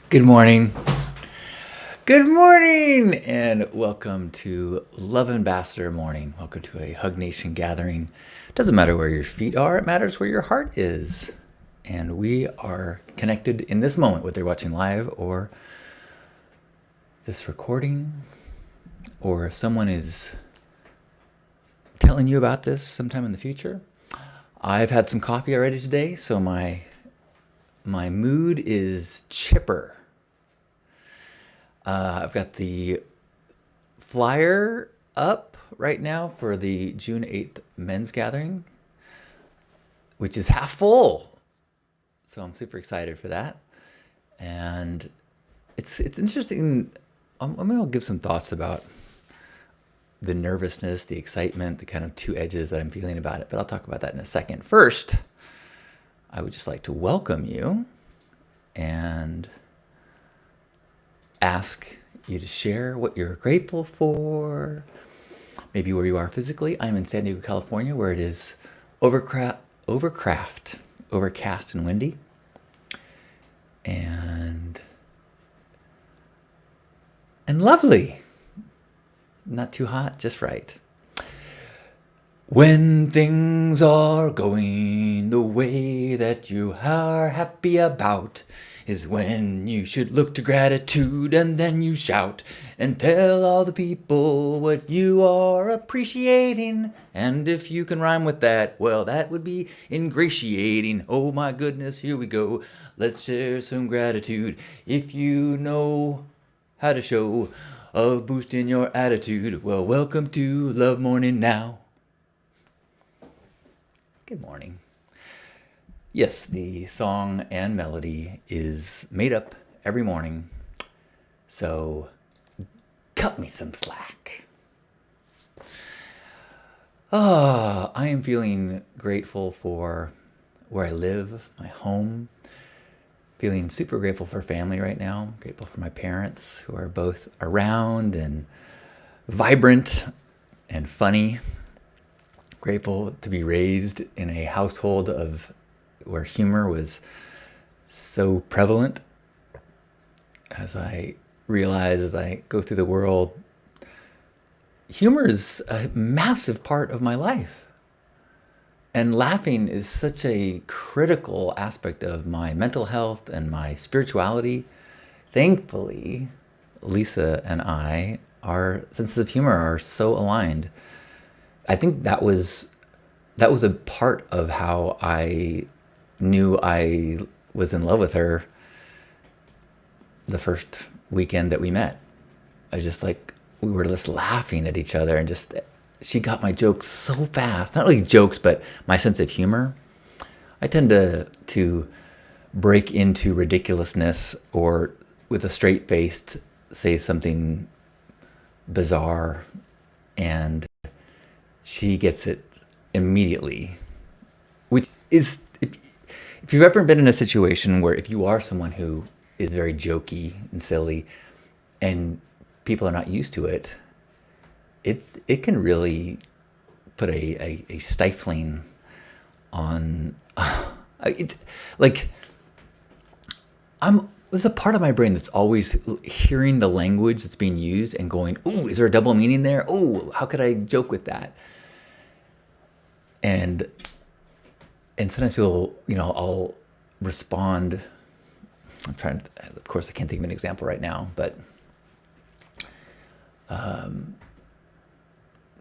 Good morning. Good morning, and welcome to Love Ambassador Morning. Welcome to a Hug Nation gathering. Doesn't matter where your feet are, it matters where your heart is. And we are connected in this moment, whether you're watching live or this recording, or if someone is telling you about this sometime in the future. I've had some coffee already today, so my mood is chipper. I've got the flyer up right now for the June 8th men's gathering, which is half full. So I'm super excited for that. And it's interesting. I'll give some thoughts about the nervousness, the excitement, the kind of two edges that I'm feeling about it. But I'll talk about that in a second. First, I would just like to welcome you and ask you to share what you're grateful for, maybe where you are physically. I'm in San Diego, California, where it is overcast and windy, and lovely. Not too hot, just right. When things are going the way that you are happy about is when you should look to gratitude and then you shout and tell all the people what you are appreciating. And if you can rhyme with that, well, that would be ingratiating. Oh my goodness, here we go. Let's share some gratitude. If you know how to show a boost in your attitude, well, welcome to Love Morning Now. Good morning. Yes, the song and melody is made up every morning, so cut me some slack. I am feeling grateful for where I live, my home. Feeling super grateful for family right now. Grateful for my parents who are both around and vibrant and funny. Grateful to be raised in a household where humor was so prevalent. As I realize as I go through the world, humor is a massive part of my life. And laughing is such a critical aspect of my mental health and my spirituality. Thankfully, Lisa and I, our senses of humor are so aligned. I think that was a part of how I knew I was in love with her the first weekend that we met. I was just like, we were just laughing at each other and just, she got my jokes so fast. Not really jokes, but my sense of humor. I tend to break into ridiculousness or with a straight face say something bizarre, and she gets it immediately. Which is, if you've ever been in a situation where if you are someone who is very jokey and silly and people are not used to it, it can really put a stifling on. It's like there's a part of my brain that's always hearing the language that's being used and going, "Oh, is there a double meaning there? Oh, how could I joke with that?" And sometimes people, I'll respond. Of course, I can't think of an example right now, but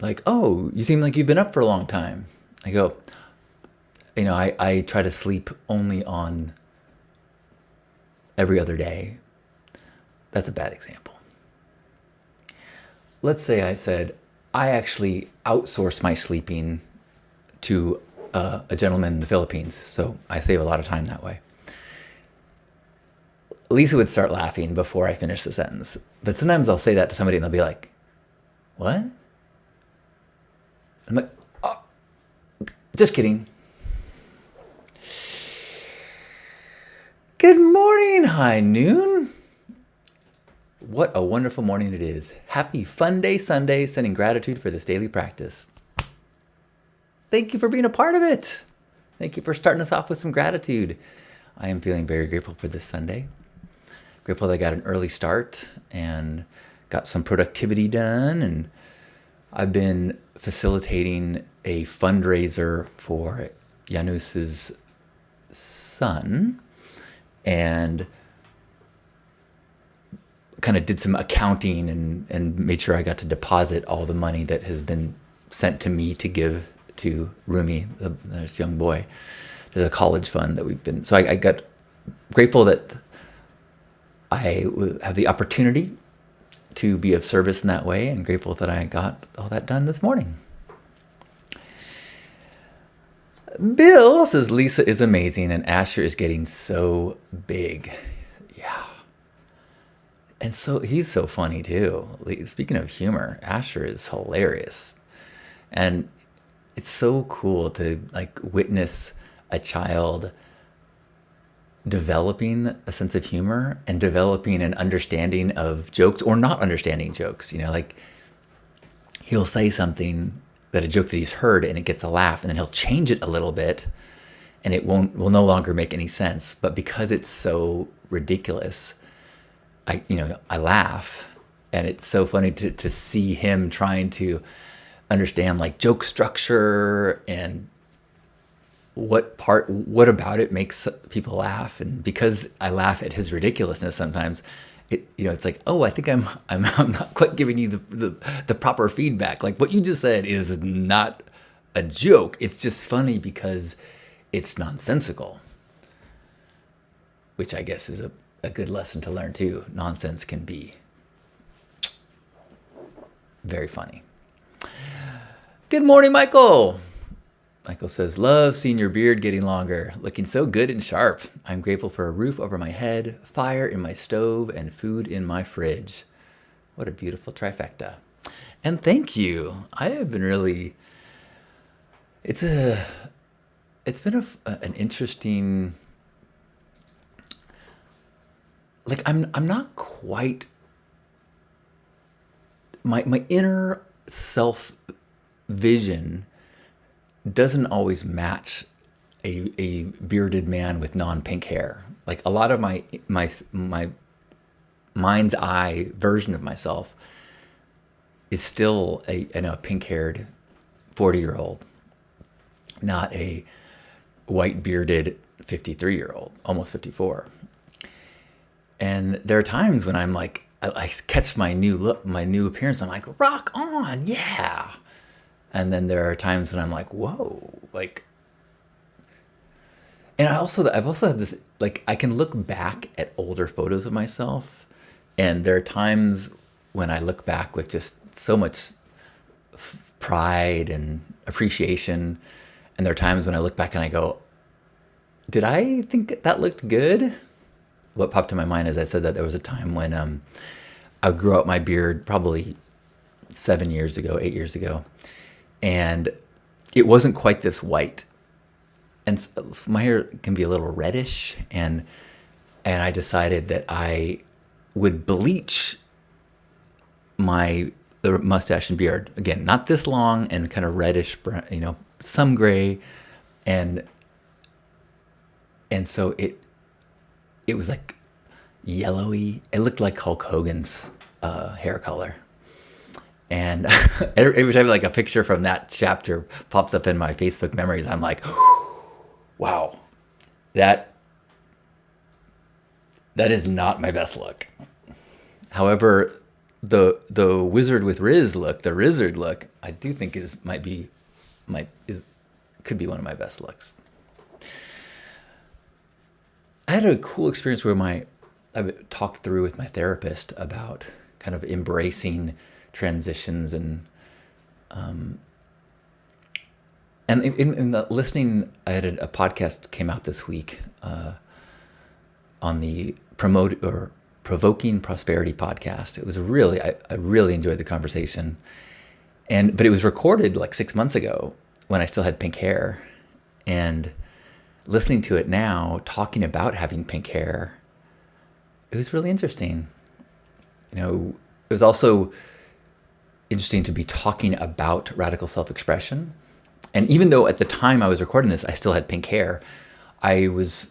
like, "Oh, you seem like you've been up for a long time." I go, I try to sleep only on every other day. That's a bad example. Let's say I said, I actually outsource my sleeping to a gentleman in the Philippines, so I save a lot of time that way. Lisa would start laughing before I finish the sentence. But sometimes I'll say that to somebody and they'll be like, "What?" I'm like, "Oh, just kidding." Good morning, high noon. What a wonderful morning it is. Happy Fun Day Sunday, sending gratitude for this daily practice. Thank you for being a part of it. Thank you for starting us off with some gratitude. I am feeling very grateful for this Sunday. Grateful that I got an early start and got some productivity done. And I've been facilitating a fundraiser for Janus's son, and kind of did some accounting and made sure I got to deposit all the money that has been sent to me to give to Rumi, this young boy, to the college fund that we've been. So I got grateful that I have the opportunity to be of service in that way, and grateful that I got all that done this morning. Bill says Lisa is amazing and Asher is getting so big. Yeah. And so he's so funny too. Speaking of humor, Asher is hilarious. And it's so cool to like witness a child developing a sense of humor and developing an understanding of jokes or not understanding jokes. You know, like he'll say something, that a joke that he's heard, and it gets a laugh, and then he'll change it a little bit and it will no longer make any sense. But because it's so ridiculous, I laugh, and it's so funny to see him trying to understand like joke structure and what about it makes people laugh. And because I laugh at his ridiculousness sometimes, it's like, oh, I think I'm not quite giving you the proper feedback. Like what you just said is not a joke. It's just funny because it's nonsensical, which I guess is a good lesson to learn too. Nonsense can be very funny. Good morning, Michael. Michael says, love seeing your beard getting longer, looking so good and sharp. I'm grateful for a roof over my head, fire in my stove, and food in my fridge. What a beautiful trifecta. And thank you. I have been really, it's been an interesting, like I'm not quite, my inner self vision doesn't always match a bearded man with non-pink hair. Like a lot of my mind's eye version of myself is still a pink-haired 40-year-old, not a white bearded 53-year-old, almost 54. And there are times when I'm like, I catch my new look, my new appearance. I'm like, rock on, yeah. And then there are times when I'm like, whoa, like, and I've also had this, like, I can look back at older photos of myself, and there are times when I look back with just so much pride and appreciation. And there are times when I look back and I go, did I think that looked good? What popped in my mind as I said that, there was a time when I grew out my beard probably 8 years ago. And it wasn't quite this white. And my hair can be a little reddish. And I decided that I would bleach the mustache and beard. Again, not this long and kind of reddish, brown, some gray. And so it was like yellowy. It looked like Hulk Hogan's hair color. And every time like a picture from that chapter pops up in my Facebook memories, I'm like, wow, that is not my best look. However, the wizard with Riz look, the Rizzard look, I do think could be one of my best looks. I had a cool experience where I talked through with my therapist about kind of embracing transitions and in the listening, I had a podcast came out this week on the Provoking Prosperity podcast. It was really, I really enjoyed the conversation, but it was recorded like 6 months ago when I still had pink hair, and listening to it now, talking about having pink hair, it was really interesting. It was also interesting to be talking about radical self-expression. And even though at the time I was recording this, I still had pink hair, I was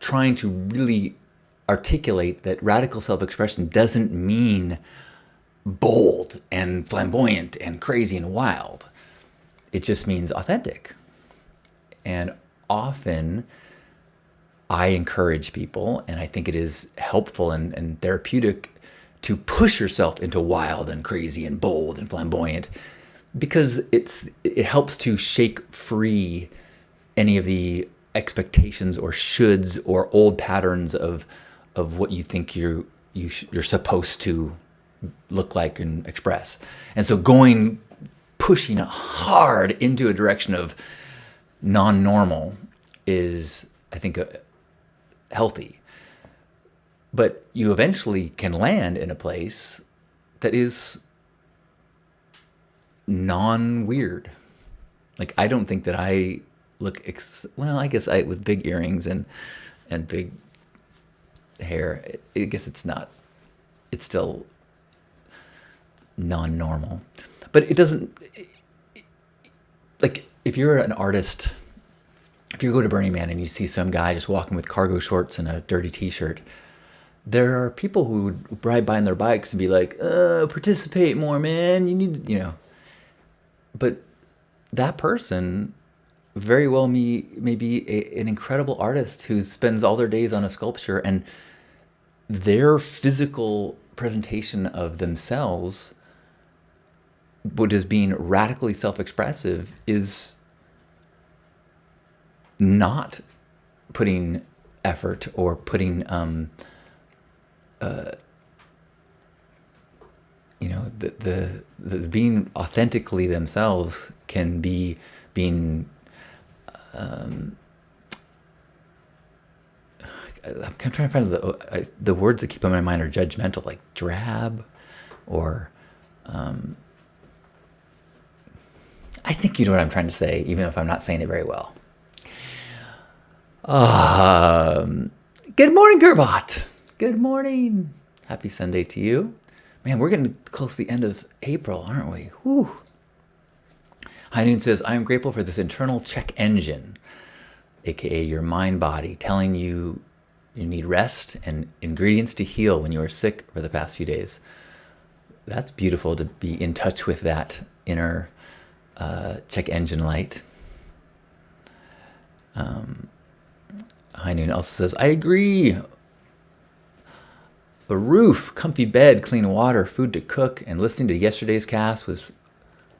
trying to really articulate that radical self-expression doesn't mean bold and flamboyant and crazy and wild. It just means authentic. And often I encourage people, and I think it is helpful and therapeutic to push yourself into wild and crazy and bold and flamboyant, because it helps to shake free any of the expectations or shoulds or old patterns of what you think you're supposed to look like and express. And so pushing hard into a direction of non-normal is, I think, healthy. But you eventually can land in a place that is non-weird. Like, I don't think that I look, well, I guess with big earrings and big hair, I guess it's still non-normal. But it doesn't, like, if you're an artist, if you go to Burning Man and you see some guy just walking with cargo shorts and a dirty t-shirt, there are people who would ride by on their bikes and be like, participate more, man. You need, But that person very well may be an incredible artist who spends all their days on a sculpture, and their physical presentation of themselves, what is being radically self-expressive, is not putting effort or putting the being authentically themselves can be being I'm trying to find the words that keep on my mind are judgmental, like drab, or I think you know what I'm trying to say, even if I'm not saying it very well. Good morning, Gerbot. Good morning. Happy Sunday to you. Man, we're getting close to the end of April, aren't we? Whew. High Noon says, I am grateful for this internal check engine, aka your mind body, telling you you need rest and ingredients to heal when you are sick for the past few days. That's beautiful to be in touch with that inner check engine light. High Noon also says, I agree. A roof, comfy bed, clean water, food to cook, and listening to yesterday's cast was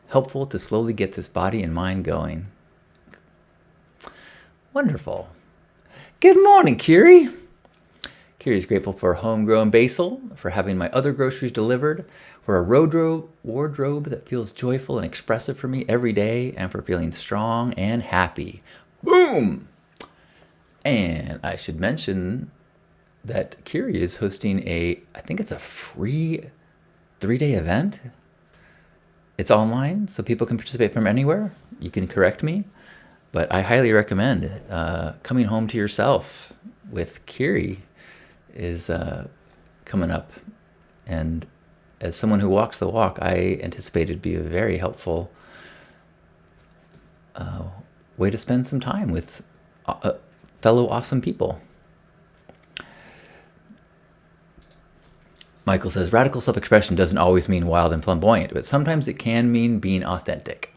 helpful to slowly get this body and mind going. Wonderful. Good morning, Kiri. Kiri's grateful for homegrown basil, for having my other groceries delivered, for a wardrobe that feels joyful and expressive for me every day, and for feeling strong and happy. Boom! And I should mention that Kiri is hosting I think it's a free 3-day event. It's online, so people can participate from anywhere. You can correct me, but I highly recommend coming home to yourself with Kiri is coming up. And as someone who walks the walk, I anticipate it'd be a very helpful way to spend some time with fellow awesome people. Michael says, radical self-expression doesn't always mean wild and flamboyant, but sometimes it can mean being authentic.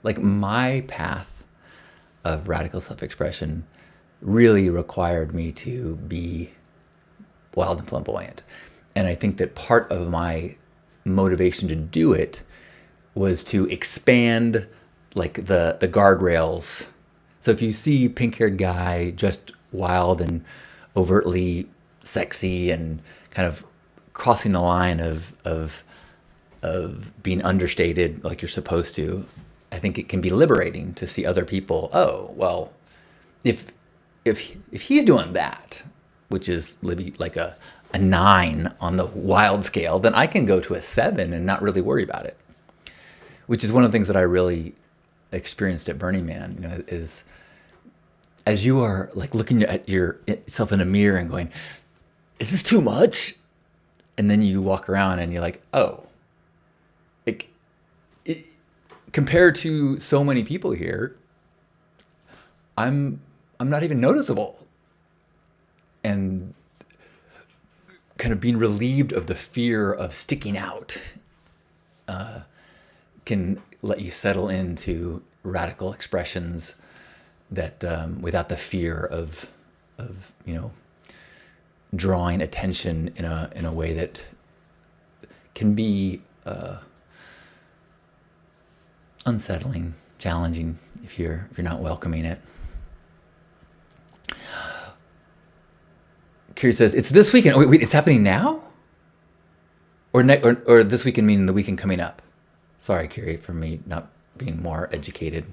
Like, my path of radical self-expression really required me to be wild and flamboyant. And I think that part of my motivation to do it was to expand, like, the guardrails. So if you see pink-haired guy just wild and overtly sexy and kind of crossing the line of being understated like you're supposed to, I think it can be liberating to see other people. Oh, well, if he's doing that, which is like a 9 on the wild scale, then I can go to a 7 and not really worry about it. Which is one of the things that I really experienced at Burning Man, is as you are like looking at yourself in a mirror and going, is this too much? And then you walk around and you're like, oh, compared to so many people here, I'm not even noticeable, and kind of being relieved of the fear of sticking out can let you settle into radical expressions that without the fear of drawing attention in a way that can be unsettling, challenging if you're not welcoming it. Kiri says it's this weekend. Oh, wait, it's happening now, or this weekend meaning the weekend coming up. Sorry, Kiri, for me not being more educated.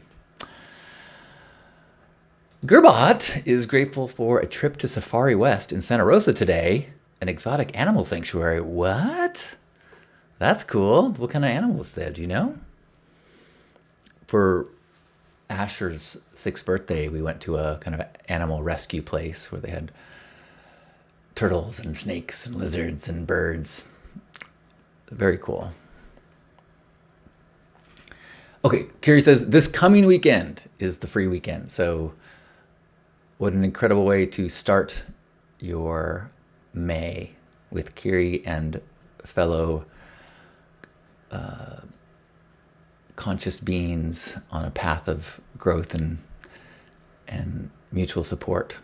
Gerbot is grateful for a trip to Safari West in Santa Rosa today, an exotic animal sanctuary. What? That's cool. What kind of animals there? Do you know? For Asher's 6th birthday, we went to a kind of animal rescue place where they had turtles and snakes and lizards and birds. Very cool. Okay, Kiri says, this coming weekend is the free weekend. So what an incredible way to start your May with Kiri and fellow conscious beings on a path of growth and mutual support.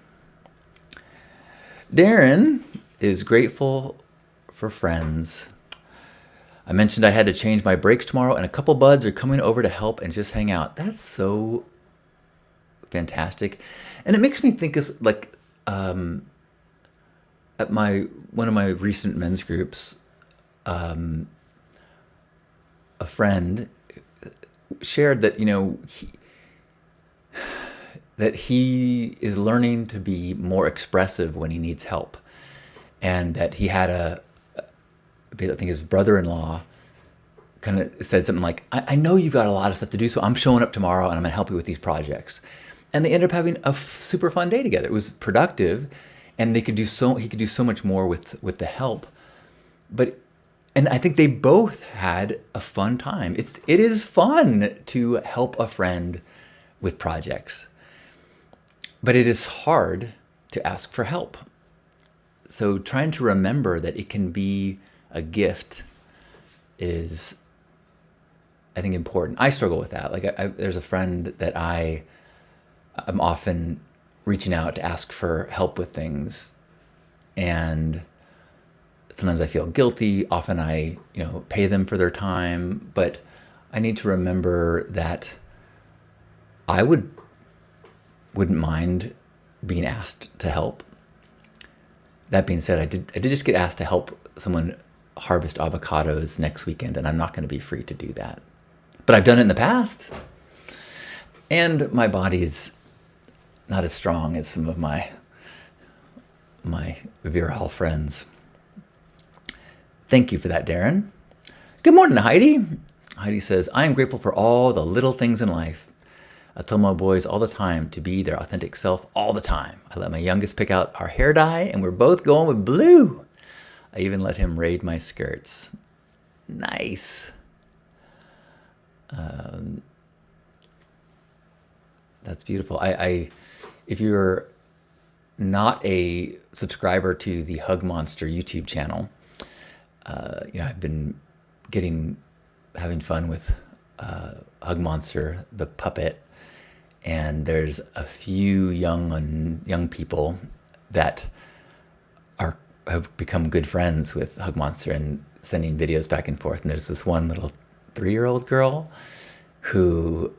Darren is grateful for friends. I mentioned I had to change my brakes tomorrow, and a couple buds are coming over to help and just hang out. That's so fantastic. And it makes me think of like at one of my recent men's groups, a friend shared that that he is learning to be more expressive when he needs help, and that he had I think his brother-in-law kind of said something like, I know you've got a lot of stuff to do, so I'm showing up tomorrow and I'm going to help you with these projects. And they ended up having a super fun day together. It was productive, and he could do so much more with the help. And I think they both had a fun time. It is fun to help a friend with projects, but it is hard to ask for help. So trying to remember that it can be a gift is, I think, important. I struggle with that. Like there's a friend that I'm often reaching out to ask for help with things, and sometimes I feel guilty. Often I, pay them for their time, but I need to remember that I wouldn't mind being asked to help. That being said, I did just get asked to help someone harvest avocados next weekend, and I'm not going to be free to do that. But I've done it in the past, and my body is not as strong as some of my virile friends. Thank you for that, Darren. Good morning, Heidi. Heidi says, I am grateful for all the little things in life. I tell my boys all the time to be their authentic self all the time. I let my youngest pick out our hair dye, and we're both going with blue. I even let him raid my skirts. Nice. That's beautiful. If you're not a subscriber to the Hug Monster YouTube channel, I've been having fun with Hug Monster, the puppet, and there's a few young people that have become good friends with Hug Monster and sending videos back and forth. And there's this one little 3-year-old girl who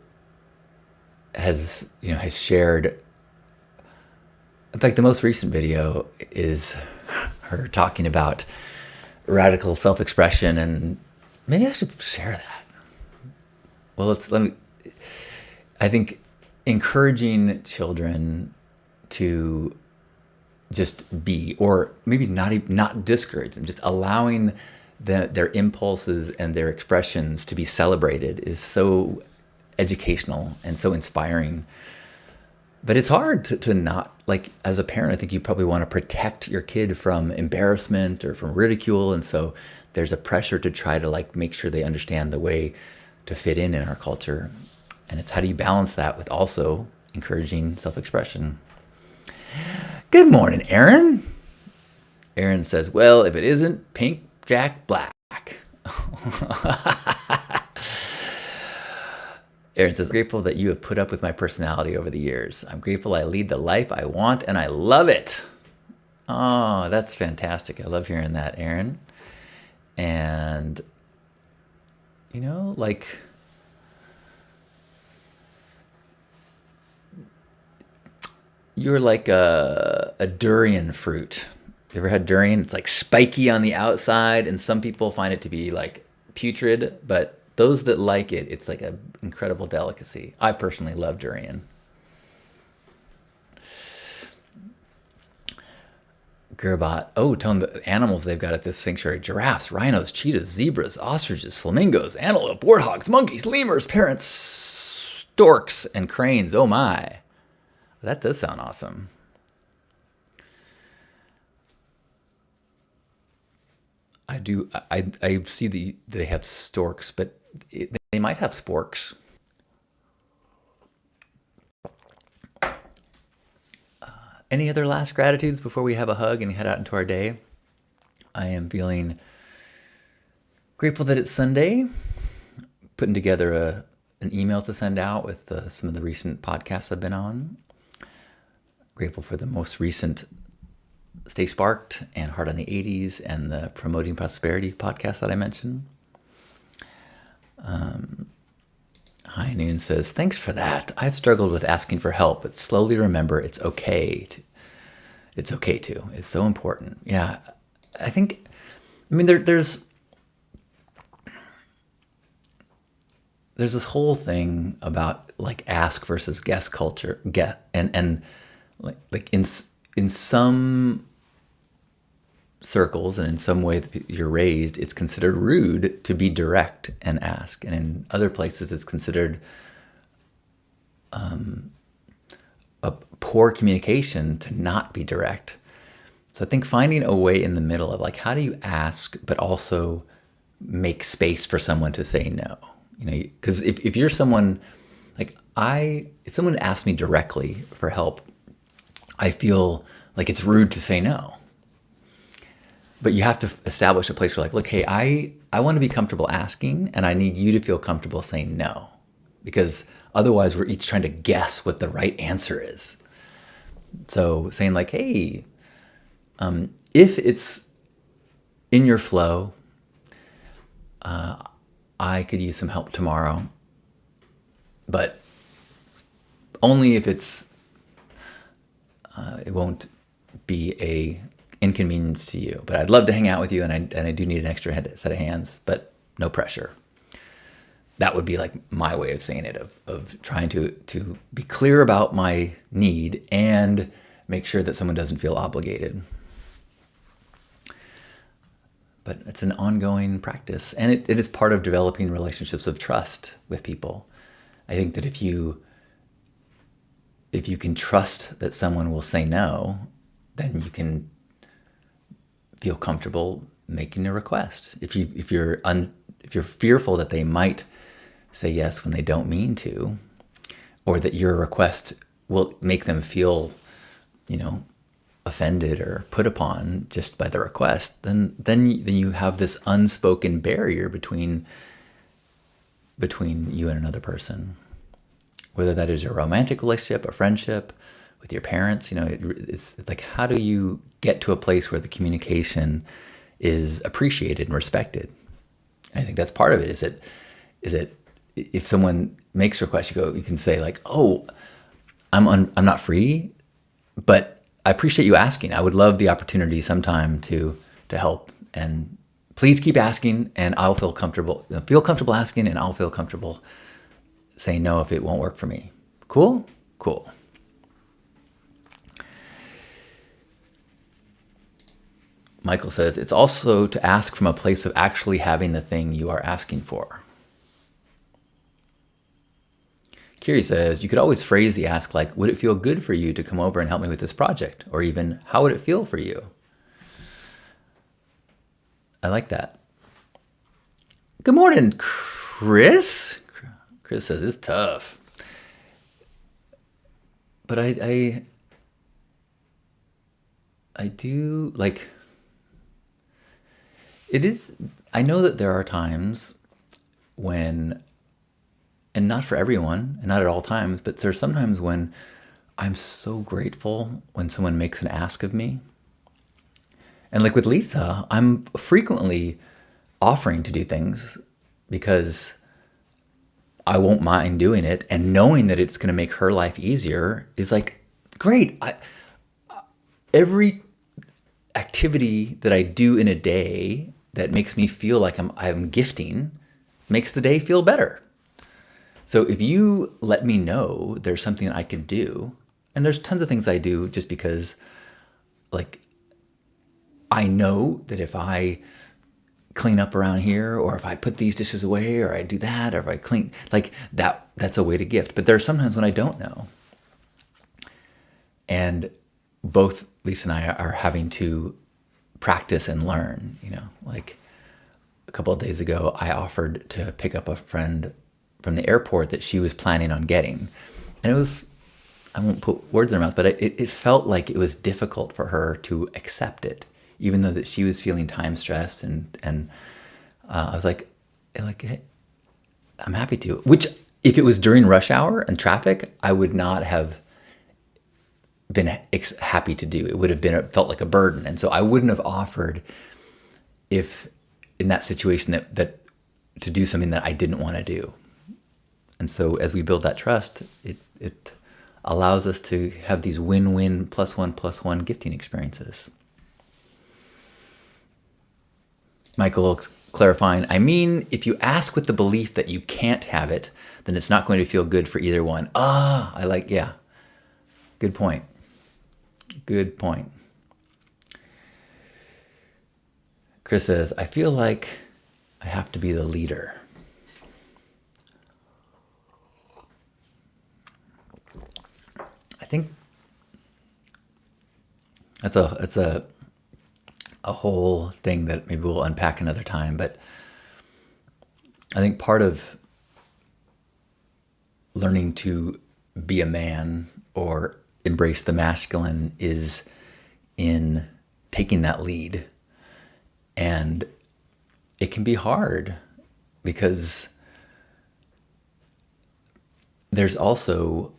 has shared. In fact, the most recent video is her talking about radical self-expression, and maybe I should share that. Well, I think encouraging children to just be, or maybe not discourage them, just allowing their impulses and their expressions to be celebrated is so educational and so inspiring. But it's hard to not, like, as a parent, I think you probably want to protect your kid from embarrassment or from ridicule. And so there's a pressure to try to make sure they understand the way to fit in our culture. And it's how do you balance that with also encouraging self-expression. Good morning, Aaron. Aaron says, well, if it isn't Pink Jack Black. Aaron says, grateful that you have put up with my personality over the years. I'm grateful I lead the life I want and I love it. Oh, that's fantastic. I love hearing that, Aaron. And, like, you're like a durian fruit. You ever had durian? It's like spiky on the outside, and some people find it to be like putrid, but those that like it, it's like an incredible delicacy. I personally love durian. Gerbot, tell them the animals they've got at this sanctuary. Giraffes, rhinos, cheetahs, zebras, ostriches, flamingos, antelope, warthogs, monkeys, lemurs, parrots, storks, and cranes. Oh my. That does sound awesome. I see they have storks, but they might have sporks. Any other last gratitudes before we have a hug and head out into our day? I am feeling grateful that it's Sunday. Putting together an email to send out with some of the recent podcasts I've been on. Grateful for the most recent Stay Sparked and Heart on the 80s and the Promoting Prosperity podcast that I mentioned. High Noon says, thanks for that. I've struggled with asking for help, but slowly remember it's okay to. It's okay to. It's so important. Yeah, there's this whole thing about like ask versus guess culture. And like in some circles and in some way that you're raised, it's considered rude to be direct and ask. And in other places, it's considered a poor communication to not be direct. So I think finding a way in the middle of like, how do you ask, but also make space for someone to say no? Because if you're someone like if someone asks me directly for help, I feel like it's rude to say no. But you have to establish a place where like, look, hey, I want to be comfortable asking, and I need you to feel comfortable saying no. Because otherwise we're each trying to guess what the right answer is. So saying like, hey, if it's in your flow, I could use some help tomorrow, but only if it won't be a inconvenience to you. But I'd love to hang out with you, and I do need an extra set of hands, but no pressure. That would be like my way of saying it, of trying to be clear about my need and make sure that someone doesn't feel obligated. But it's an ongoing practice, and it is part of developing relationships of trust with people. I think that if you can trust that someone will say no, then you can feel comfortable making a request. If you're fearful that they might say yes when they don't mean to, or that your request will make them feel, offended or put upon just by the request, then you have this unspoken barrier between you and another person. Whether that is a romantic relationship, a friendship, with your parents, it's like, how do you get to a place where the communication is appreciated and respected? I think that's part of it. Is it if someone makes a request, you can say like, oh, I'm not free, but I appreciate you asking. I would love the opportunity sometime to help, and please keep asking, and I'll feel comfortable. Feel comfortable asking, and I'll feel comfortable saying no if it won't work for me. Cool? Cool. Michael says, it's also to ask from a place of actually having the thing you are asking for. Kiri says, you could always phrase the ask like, would it feel good for you to come over and help me with this project? Or even, how would it feel for you? I like that. Good morning, Chris. Chris says, it's tough. but I do like it is. I know that there are times when, and not for everyone, and not at all times, but there's sometimes when I'm so grateful when someone makes an ask of me. And like with Lisa, I'm frequently offering to do things because I won't mind doing it, and knowing that it's going to make her life easier is like great. Every activity that I do in a day that makes me feel like I'm gifting makes the day feel better. So if you let me know there's something I could do, and there's tons of things I do just because, like, I know that if I clean up around here, or if I put these dishes away, or I do that, or if I clean, like that's a way to gift. But there are sometimes when I don't know. And both Lisa and I are having to practice and learn, like a couple of days ago, I offered to pick up a friend from the airport that she was planning on getting. And it was, I won't put words in her mouth, but it felt like it was difficult for her to accept it, even though that she was feeling time stressed. And I was like, hey, I'm happy to. Which, if it was during rush hour and traffic, I would not have been happy to do. It would have felt like a burden. And so I wouldn't have offered if in that situation that to do something that I didn't want to do. And so as we build that trust, it allows us to have these win-win +1+1 gifting experiences. Michael clarifying, I mean, if you ask with the belief that you can't have it, then it's not going to feel good for either one. Yeah. Good point. Good point. Chris says, I feel like I have to be the leader. I think that's a whole thing that maybe we'll unpack another time. But I think part of learning to be a man or embrace the masculine is in taking that lead. And it can be hard because there's also,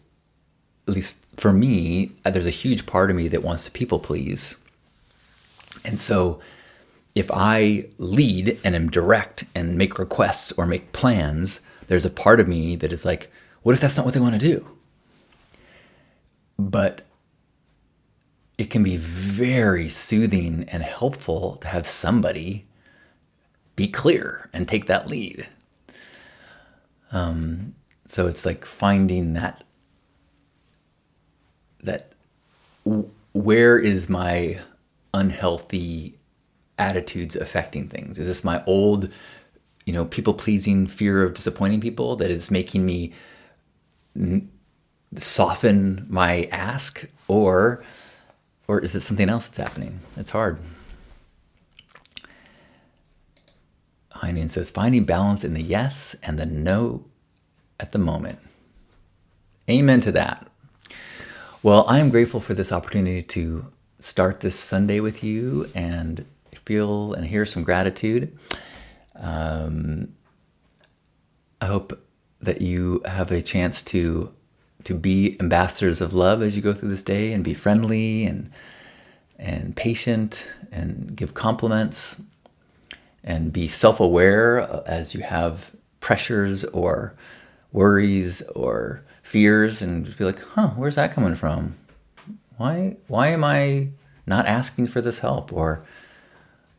at least for me, there's a huge part of me that wants to people please. And so if I lead and am direct and make requests or make plans, there's a part of me that is like, what if that's not what they want to do? But it can be very soothing and helpful to have somebody be clear and take that lead. So it's like finding that where is my unhealthy attitudes affecting things? Is this my old, people-pleasing fear of disappointing people that is making me soften my ask, or is it something else that's happening? It's hard. Heinian says, finding balance in the yes and the no at the moment. Amen to that. Well, I am grateful for this opportunity to start this Sunday with you and feel and hear some gratitude. I hope that you have a chance to be ambassadors of love as you go through this day, and be friendly and patient and give compliments and be self-aware as you have pressures or worries or fears, and just be like, where's that coming from? Why am I not asking for this help? Or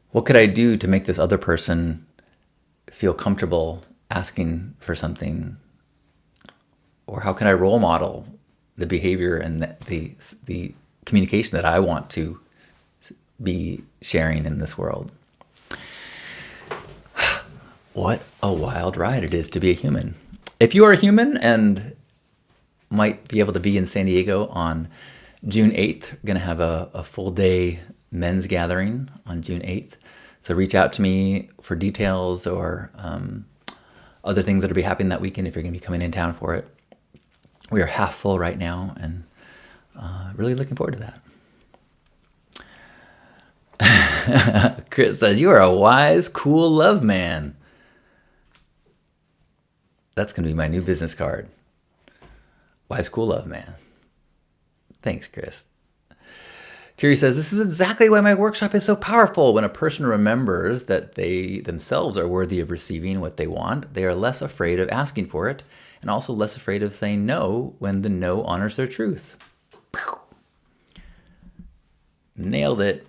what could I do to make this other person feel comfortable asking for something? Or how can I role model the behavior and the communication that I want to be sharing in this world? What a wild ride it is to be a human. If you are a human and might be able to be in San Diego on June 8th, we're going to have a full day men's gathering on June 8th. So reach out to me for details or other things that will be happening that weekend if you're going to be coming in town for it. We are half full right now, and Really looking forward to that. Chris says, you are a wise, cool love man. That's going to be my new business card. Wise, cool love man. Thanks, Chris. Terry says, this is exactly why my workshop is so powerful. When a person remembers that they themselves are worthy of receiving what they want, they are less afraid of asking for it, and also less afraid of saying no when the no honors their truth. Pew. Nailed it.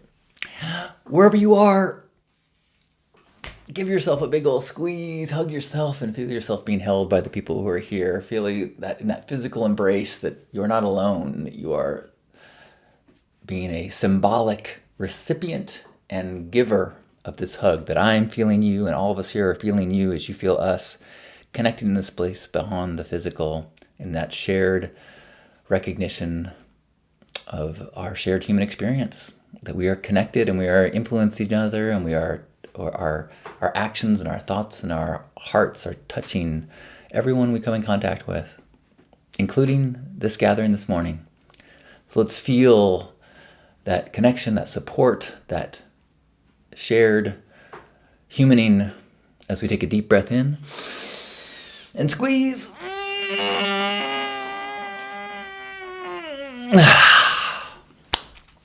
Wherever you are, give yourself a big old squeeze, hug yourself, and feel yourself being held by the people who are here. Feeling that in that physical embrace that you're not alone, that you are being a symbolic recipient and giver of this hug, that I'm feeling you and all of us here are feeling you as you feel us, connecting in this place beyond the physical, in that shared recognition of our shared human experience, that we are connected and we are influencing each other, and we are, or our actions and our thoughts and our hearts are touching everyone we come in contact with, including this gathering this morning. So let's feel that connection, that support, that shared humaning as we take a deep breath in and squeeze.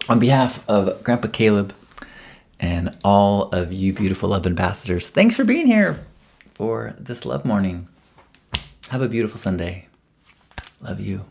On behalf of Grandpa Caleb and all of you beautiful love ambassadors, thanks for being here for this love morning. Have a beautiful Sunday. Love you.